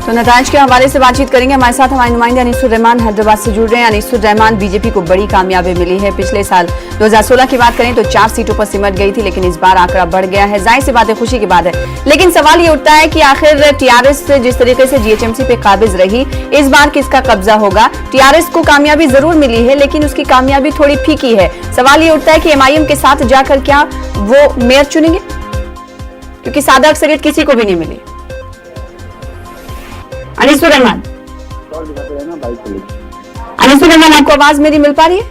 तो नताज के हवाले से बातचीत करेंगे। हमारे साथ हमारे नुमाइंदे अनीसुर रहमान हैदराबाद से जुड़ रहे हैं। अनीसुर रहमान, बीजेपी को बड़ी कामयाबी मिली है। पिछले साल 2016 की बात करें तो 4 सीटों पर सिमट गई थी, लेकिन इस बार आंकड़ा बढ़ गया है। जाहिर सी बात है, खुशी की बात है, लेकिन सवाल ये उठता है कि आखिर टीआरएस जिस तरीके से जीएचएमसी पे काबिज रही, इस बार किसका कब्जा होगा। टीआरएस को कामयाबी जरूर मिली है, लेकिन उसकी कामयाबी थोड़ी फीकी है। सवाल ये उठता है कि एमआईएम के साथ जाकर क्या वो मेयर चुनेंगे, क्योंकि सादा अक्सरियत किसी को भी नहीं मिली। अनीसुर रहमान, आपको आवाज मेरी मिल पा रही है?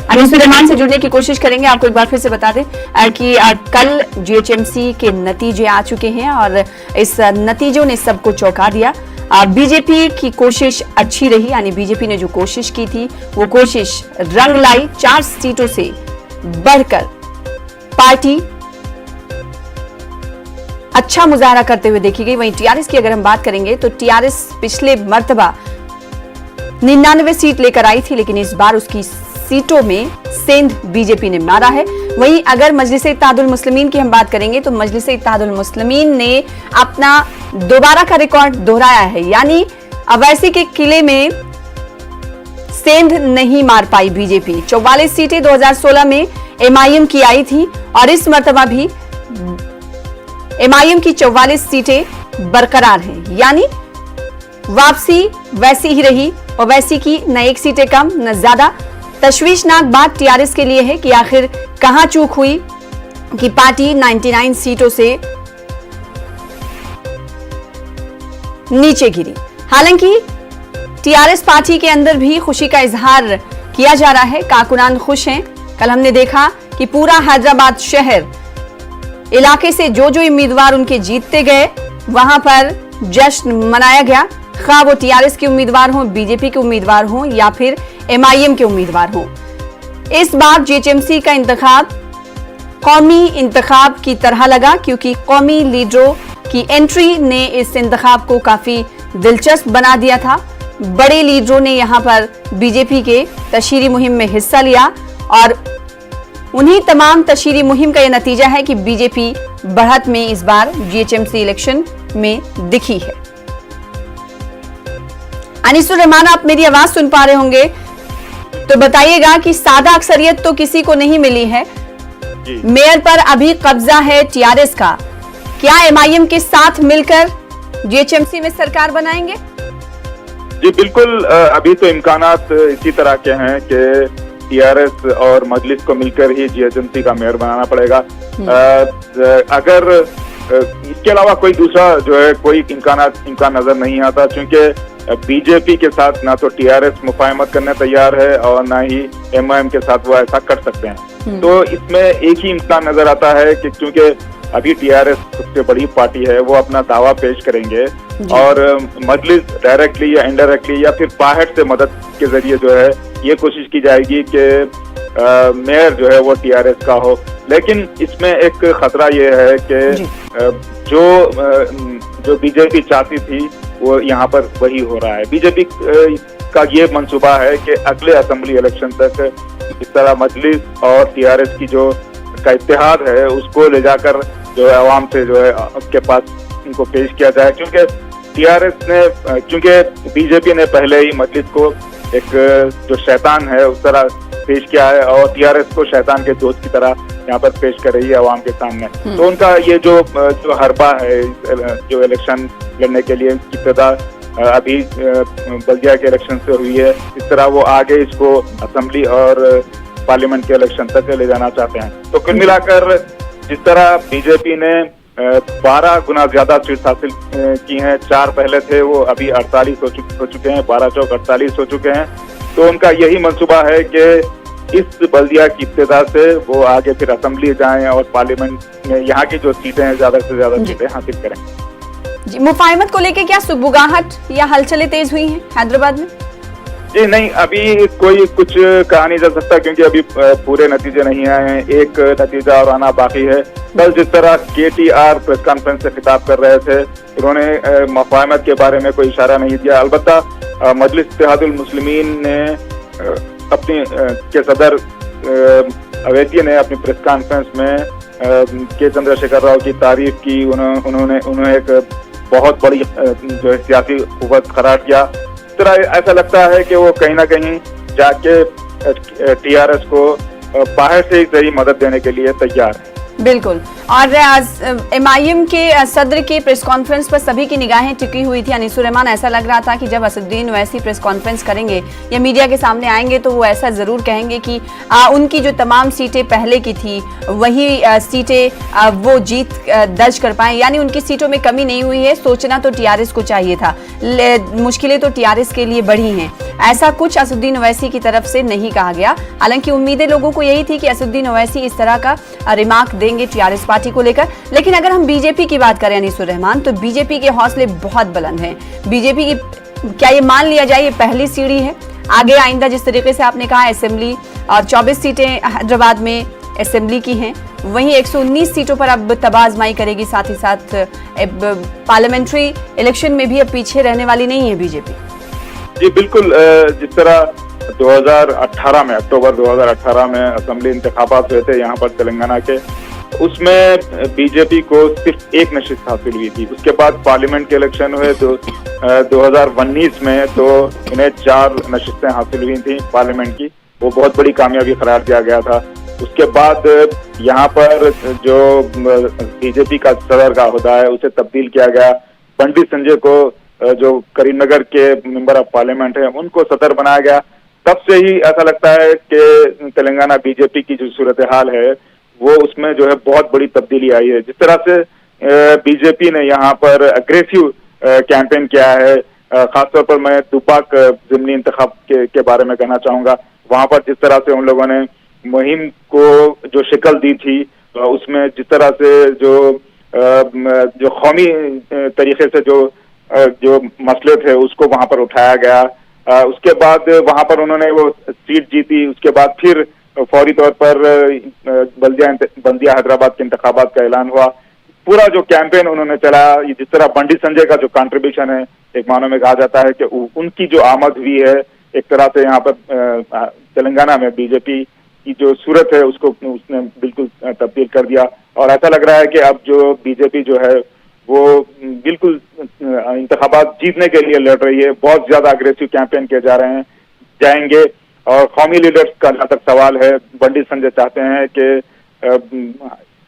अनीसुर रहमान से जुड़ने की कोशिश करेंगे। आपको एक बार फिर से बता दें कि कल जीएचएमसी के नतीजे आ चुके हैं और इस नतीजों ने सबको चौंका दिया। बीजेपी की कोशिश अच्छी रही, यानी बीजेपी ने जो कोशिश की थी वो कोशिश रंग लाई। 4 सीटों से बढ़कर पार्टी अच्छा मुजाहरा करते हुए देखी गई। वहीं टीआरएस की अगर हम बात करेंगे तो टीआरएस पिछले मर्तबा 99 सीट लेकर आई थी, लेकिन इस बार उसकी सीटों में सेंध बीजेपी ने मारा है। वहीं अगर मजलिस इत्तेहादुल मुस्लिमीन की हम बात करेंगे तो मजलिस इत्तेहादुल मुस्लिमीन ने अपना दोबारा का रिकॉर्ड दोहराया है, यानी अवैसी के किले में सेंध नहीं मार पाई बीजेपी। 44 सीटें 2016 में एमआईएम की आई थी और इस मर्तबा भी एमआईएम की 44 सीटें बरकरार हैं, यानी वापसी वैसी ही रही। और वैसी की न 1 सीटें कम न ज्यादा। तशवीशनाक बात टीआरएस के लिए है कि आखिर कहां चूक हुई कि पार्टी 99 सीटों से नीचे गिरी। हालांकि टीआरएस पार्टी के अंदर भी खुशी का इजहार किया जा रहा है। कारकुनान खुश हैं। कल हमने देखा कि पूरा हैदराबाद शहर इलाके से जो उम्मीदवार उनके जीतते गए, वहां पर जश्न मनाया गया, खा वो टीआरएस के उम्मीदवार हों, बीजेपी के उम्मीदवार हों या फिर एमआईएम के उम्मीदवार हों। इस बार जीएचएमसी का इंतखाब कौमी इंतखाब की तरह लगा, क्योंकि कौमी लीडरों की एंट्री ने इस इंतखाब को काफी दिलचस्प बना दिया था। बड़े लीडरों ने यहां पर बीजेपी के तशहीरी मुहिम में हिस्सा लिया और उन्हीं तमाम तशहीरी मुहिम का यह नतीजा है कि बीजेपी बढ़त में इस बार जीएचएमसी इलेक्शन में दिखी है। अनीसुर रहमान, आप मेरी आवाज सुन पा रहे होंगे, तो बताइएगा कि सादा अक्सरियत तो किसी को नहीं मिली है, मेयर पर अभी कब्जा है टीआरएस का। क्या एमआईएम के साथ मिलकर जीएचएमसी में सरकार बनाएंगे? जी बिल्कुल, अभी तो इम्कानात इसी तरह के हैं कि टीआरएस और मजलिस को मिलकर ही जीएचएमसी का मेयर बनाना पड़ेगा। अगर इसके अलावा कोई दूसरा जो है कोई इम्कान नजर नहीं आता, क्योंकि बीजेपी के साथ ना तो टीआरएस मुफाहमत करने तैयार है और ना ही एमआईएम के साथ वो ऐसा कर सकते हैं। तो इसमें एक ही इम्कान नजर आता है कि क्योंकि अभी टीआरएस सबसे बड़ी पार्टी है, वो अपना दावा पेश करेंगे और मजलिस डायरेक्टली या इनडायरेक्टली या फिर बाहर से मदद के जरिए जो है ये कोशिश की जाएगी कि मेयर जो है वो टीआरएस का हो। लेकिन इसमें एक खतरा ये है कि जो बीजेपी चाहती थी वो यहाँ पर वही हो रहा है। बीजेपी का ये मंसूबा है कि अगले असेंबली इलेक्शन तक इस तरह मजलिस और टीआरएस की जो का इत्तेहाद है उसको ले जाकर जो है आवाम से जो है उसके पास इनको पेश किया जाए, क्योंकि टीआरएस ने क्योंकि बीजेपी ने पहले ही मजलिस को एक जो शैतान है उस तरह पेश किया है और टीआरएस को शैतान के दोस्त की तरह यहाँ पर पेश कर रही है आवाम के सामने। तो उनका ये जो हरबा है जो इलेक्शन लड़ने के लिए इब्तिदा अभी बल्दिया के इलेक्शन से हुई है, इस तरह वो आगे इसको असेंबली और पार्लियामेंट के इलेक्शन तक ले जाना चाहते हैं। तो कुल मिलाकर जिस तरह बीजेपी ने 12 गुना ज्यादा सीट हासिल की हैं, 4 पहले थे, वो अभी 48 हो चुके हैं, 12 चौक 48 हो चुके हैं। तो उनका यही मंसूबा है कि इस बल्दिया की इब्तिदा से वो आगे फिर असेंबली जाएं और पार्लियामेंट में यहाँ की जो सीटें हैं ज्यादा से ज्यादा सीटें हासिल करें। जी, मुफाहिमत को लेके क्या सुगबुगाहट या हलचलें तेज हुई हैं हैदराबाद में? जी नहीं, अभी कोई कुछ कहा नहीं जा सकता, क्योंकि अभी पूरे नतीजे नहीं आए हैं। एक नतीजा और आना बाकी है। कल जिस तरह केटीआर प्रेस कॉन्फ्रेंस से खिताब कर रहे थे, उन्होंने मुफाहिमत के बारे में कोई इशारा नहीं दिया। अलबत्ता मजलिस इत्तेहादुल मुस्लिमीन ने अपनी के सदर अवैसी ने अपनी प्रेस कॉन्फ्रेंस में के चंद्रशेखर राव की तारीफ की। उन्होंने एक बहुत बड़ी जो है सियासी कुव्वत करार किया। इस तरह ऐसा लगता है कि वो कहीं ना कहीं जाके टीआरएस को बाहर से ही सही मदद देने के लिए तैयार है। बिल्कुल। और आज एमआईएम के सदर के प्रेस कॉन्फ्रेंस पर सभी की निगाहें टिकी हुई थी। अनीसुर रहमान, ऐसा लग रहा था कि जब असदुद्दीन ओवैसी प्रेस कॉन्फ्रेंस करेंगे या मीडिया के सामने आएंगे तो वो ऐसा जरूर कहेंगे कि उनकी जो तमाम सीटें पहले की थी वही सीटें वो जीत दर्ज कर पाए, यानी उनकी सीटों में कमी नहीं हुई है। सोचना तो टीआरएस को चाहिए था, मुश्किलें तो टीआरएस के लिए बढ़ी हैं, ऐसा कुछ असदुद्दीन ओवैसी की तरफ से नहीं कहा गया। हालांकि उम्मीदें लोगों को यही थी कि असदुद्दीन ओवैसी इस तरह का रिमार्क देंगे टीआरएस पार्टी को लेकर। लेकिन अगर हम बीजेपी की बात करें अनीसुर रहमान, तो बीजेपी के हौसले बहुत बुलंद हैं। बीजेपी की क्या ये मान लिया जाए ये पहली सीढ़ी है? आगे आइंदा जिस तरीके से आपने कहा असेंबली और 24 सीटें हैदराबाद में असेंबली की हैं, वहीं 119 सीटों पर अब तबाजमाई करेगी। साथ ही साथ पार्लियामेंट्री इलेक्शन में भी अब पीछे रहने वाली नहीं है बीजेपी। जी बिल्कुल, जिस तरह 2018 में अक्टूबर 2018 में असेंबली इंतखाबात हुए थे यहाँ पर तेलंगाना के, उसमें बीजेपी को सिर्फ एक नशिस्त हासिल हुई थी। उसके बाद पार्लियामेंट के इलेक्शन हुए 2019 में, तो इन्हें 4 नशिस्तें हासिल हुई थी पार्लियामेंट की, वो बहुत बड़ी कामयाबी करार दिया गया था। उसके बाद यहाँ पर जो बीजेपी का सदर का ओहदा है उसे तब्दील किया गया। बंडी संजय को जो करीमनगर के मेंबर ऑफ पार्लियामेंट है उनको सदर बनाया गया। तब से ही ऐसा लगता है कि तेलंगाना बीजेपी की जो सूरत हाल है वो उसमें जो है बहुत बड़ी तब्दीली आई है। जिस तरह से बीजेपी ने यहाँ पर अग्रेसिव कैंपेन किया है, खासतौर पर मैं दुब्बाक ज़िमनी इंतखाब के बारे में कहना चाहूंगा। वहां पर जिस तरह से उन लोगों ने मुहिम को जो शिकल दी थी, उसमें जिस तरह से जो कौमी तरीके से जो मसले थे उसको वहां पर उठाया गया। उसके बाद वहां पर उन्होंने वो सीट जीती। उसके बाद फिर फौरी तौर पर बल्दिया हैदराबाद के इंतखाबात का ऐलान हुआ। पूरा जो कैंपेन उन्होंने चलाया, जिस तरह बंडी संजय का जो कंट्रीब्यूशन है, एक मानों में कहा जाता है कि उनकी जो आमद हुई है एक तरह से यहाँ पर तेलंगाना में बीजेपी की जो सूरत है उसने बिल्कुल तब्दील कर दिया। और ऐसा लग रहा है कि अब जो बीजेपी जो है वो बिल्कुल इंतखाबात जीतने के लिए लड़ रही है। बहुत ज्यादा अग्रेसिव कैंपेन किए जाएंगे। और कौमी लीडर्स का जहां तक सवाल है, बंडी संजय चाहते हैं कि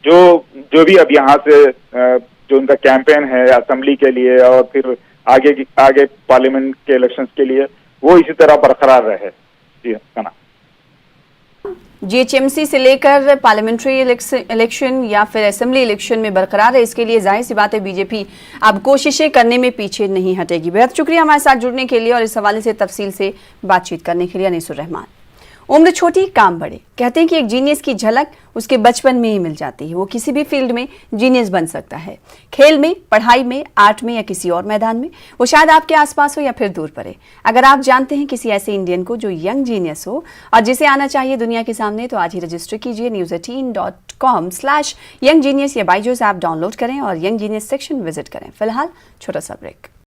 जो भी अब यहाँ से जो उनका कैंपेन है असेंबली के लिए और फिर आगे पार्लियामेंट के इलेक्शंस के लिए, वो इसी तरह बरकरार रहे। जी सना, जीएचएमसी से लेकर पार्लियामेंट्री इलेक्शन या फिर असेंबली इलेक्शन में बरकरार है, इसके लिए जाहिर सी बात है बीजेपी अब कोशिशें करने में पीछे नहीं हटेगी। बेहद शुक्रिया हमारे साथ जुड़ने के लिए और इस हवाले से तफसील से बातचीत करने के लिए अनीसुर रहमान। उम्र छोटी काम बड़े, कहते हैं कि एक जीनियस की झलक उसके बचपन में ही मिल जाती है। वो किसी भी फील्ड में जीनियस बन सकता है, खेल में, पढ़ाई में, आर्ट में या किसी और मैदान में। वो शायद आपके आसपास हो या फिर दूर पड़े। अगर आप जानते हैं किसी ऐसे इंडियन को जो यंग जीनियस हो और जिसे आना चाहिए दुनिया के सामने, तो आज ही रजिस्टर कीजिए news18.com/younggenius या बायजूस ऐप डाउनलोड करें और यंग जीनियस सेक्शन विजिट करें। फिलहाल छोटा सा ब्रेक।